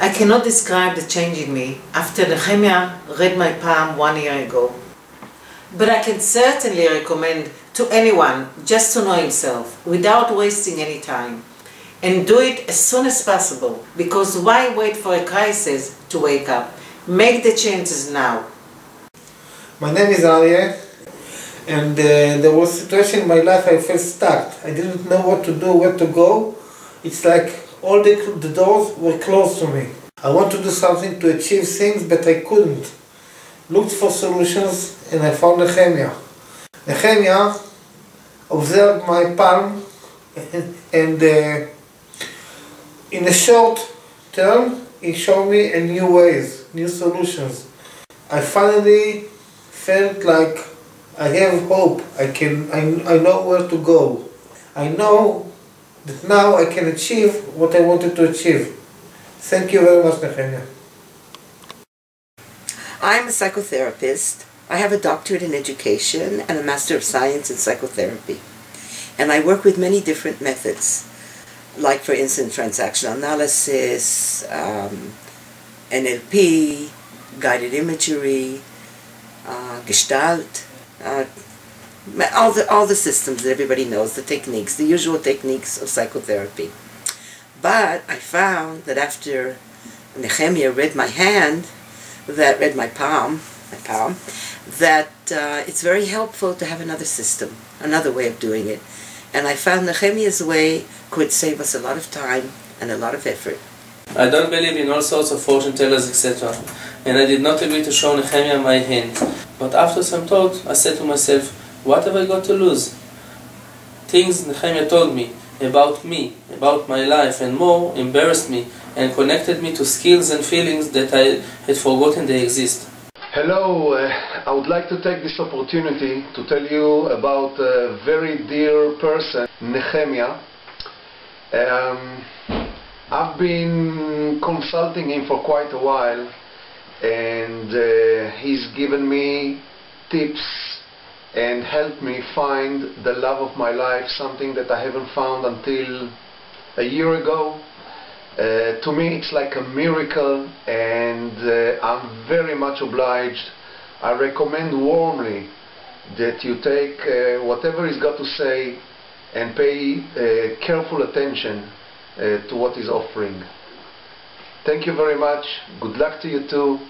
I cannot describe the change in me after Nehemiah read my poem 1 year ago. But I can certainly recommend to anyone just to know himself without wasting any time, and do it as soon as possible, because why wait for a crisis to wake up? Make the changes now. My name is Aryeh, and there was a situation in my life I felt stuck. I didn't know what to do, where to go. It's like all the doors were closed to me. I wanted to do something to achieve things, but I couldn't. Looked for solutions, and I found Nehemiah. Nehemiah observed my palm, and in a short term, he showed me a new ways, new solutions. I finally felt like I have hope. I know where to go. I know that now I can achieve what I wanted to achieve. Thank you very much, Nehemiah. I'm a psychotherapist. I have a doctorate in education and a Master of Science in psychotherapy. And I work with many different methods, like for instance transactional analysis, NLP, guided imagery, Gestalt, all the systems that everybody knows, the techniques, the usual techniques of psychotherapy. But I found that after Nehemiah read my palm, that it's very helpful to have another system, another way of doing it. And I found Nehemiah's way could save us a lot of time and a lot of effort. I don't believe in all sorts of fortune tellers, etc. And I did not agree to show Nehemiah my hand. But after some thought, I said to myself, what have I got to lose? Things Nehemiah told me, about my life and more, embarrassed me and connected me to skills and feelings that I had forgotten they exist. Hello, I would like to take this opportunity to tell you about a very dear person, Nehemiah. I've been consulting him for quite a while, and he's given me tips and helped me find the love of my life, something that I haven't found until a year ago. To me it's like a miracle, and I'm very much obliged. I recommend warmly that you take whatever he's got to say and pay careful attention to what he's offering. Thank you very much. Good luck to you too.